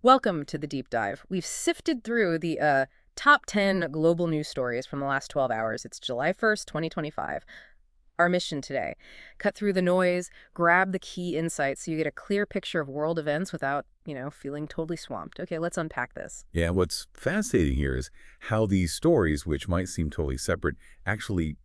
Welcome to the deep dive. We've sifted through the top 10 global news stories from the last 12 hours. It's July 1st, 2025. Our mission today: cut through the noise, grab the key insights so you get a clear picture of world events without, feeling totally swamped. Okay, let's unpack this. Yeah, what's fascinating here is how these stories, which might seem totally separate, actually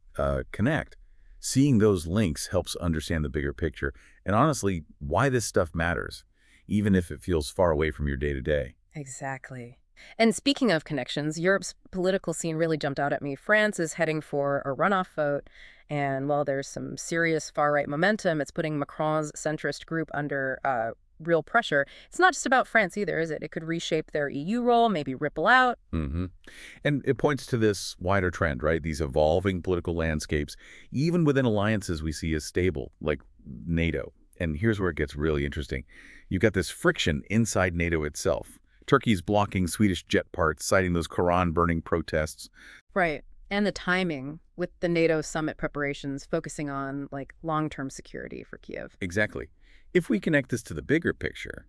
connect. Seeing those links helps understand the bigger picture and honestly, why this stuff matters, even if it feels far away from your day-to-day. Exactly. And speaking of connections, Europe's political scene really jumped out at me. France is heading for a runoff vote, and while there's some serious far-right momentum, it's putting Macron's centrist group under real pressure. It's not just about France either, is it? It could reshape their EU role, maybe ripple out. hmm And it points to this wider trend, right? These evolving political landscapes, even within alliances we see as stable, like NATO. And here's where it gets really interesting. You've got this friction inside NATO itself. Turkey's blocking Swedish jet parts, citing those Quran-burning protests. Right. And the timing with the NATO summit preparations focusing on long-term security for Kiev. Exactly. If we connect this to the bigger picture,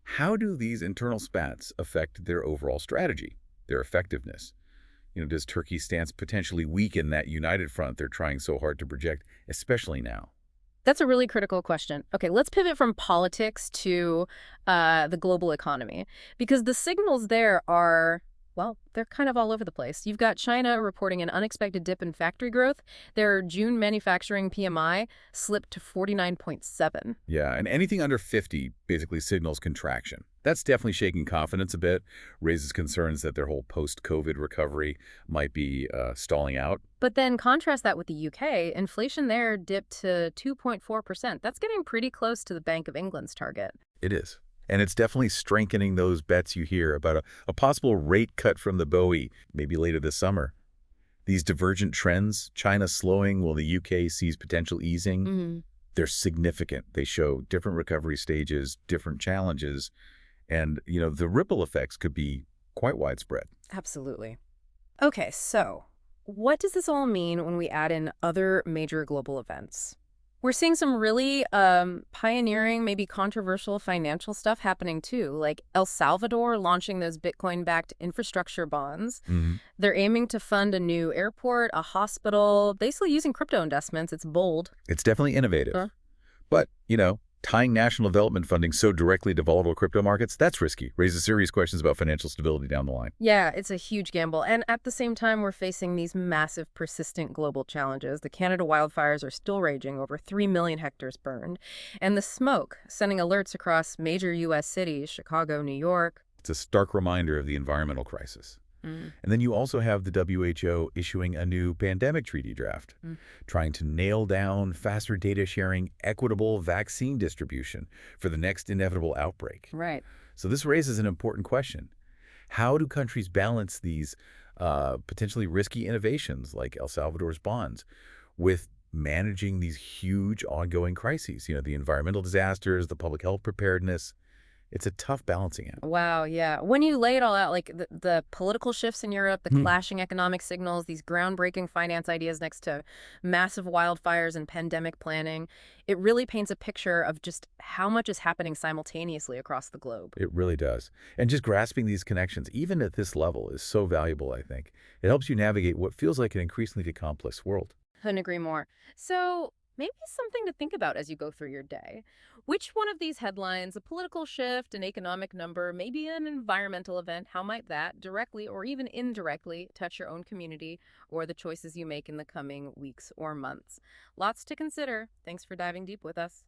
how do these internal spats affect their overall strategy, their effectiveness? Does Turkey's stance potentially weaken that united front they're trying so hard to project, especially now? That's a really critical question. Okay, let's pivot from politics to the global economy, because the signals there are, well, they're kind of all over the place. You've got China reporting an unexpected dip in factory growth. Their June manufacturing PMI slipped to 49.7. Yeah, and anything under 50 basically signals contraction. That's definitely shaking confidence a bit, raises concerns that their whole post-COVID recovery might be stalling out. But then contrast that with the UK, inflation there dipped to 2.4%. That's getting pretty close to the Bank of England's target. It is. And it's definitely strengthening those bets you hear about a possible rate cut from the BOE, maybe later this summer. These divergent trends, China slowing while the UK sees potential easing, Hmm. they're significant. They show different recovery stages, different challenges, and, the ripple effects could be quite widespread. Absolutely. Okay, so what does this all mean when we add in other major global events? We're seeing some really pioneering, maybe controversial financial stuff happening too, like El Salvador launching those Bitcoin-backed infrastructure bonds. Mhm. They're aiming to fund a new airport, a hospital, basically using crypto investments. It's bold. It's definitely Huh? innovative. But, tying national development funding so directly to volatile crypto markets, that's risky. Raises serious questions about financial stability down the line. Yeah, it's a huge gamble. And at the same time, we're facing these massive, persistent global challenges. The Canada wildfires are still raging, over 3 million hectares burned. And the smoke, sending alerts across major U.S. cities, Chicago, New York. It's a stark reminder of the environmental crisis. Mm, And then you also have the WHO issuing a new pandemic treaty draft, mm. trying to nail down faster data sharing, equitable vaccine distribution for the next inevitable outbreak. Right. So this raises an important question. How do countries balance these potentially risky innovations like El Salvador's bonds with managing these huge ongoing crises? The environmental disasters, the public health preparedness. It's a tough balancing act. Wow, yeah. When you lay it all out, like the political shifts in Europe, the Hmm. clashing economic signals, these groundbreaking finance ideas next to massive wildfires and pandemic planning, it really paints a picture of just how much is happening simultaneously across the globe. It really does. And just grasping these connections, even at this level, is so valuable, I think. It helps you navigate what feels like an increasingly complex world. Couldn't agree more. So, maybe something to think about as you go through your day. Which one of these headlines, a political shift, an economic number, maybe an environmental event, how might that directly or even indirectly touch your own community or the choices you make in the coming weeks or months? Lots to consider. Thanks for diving deep with us.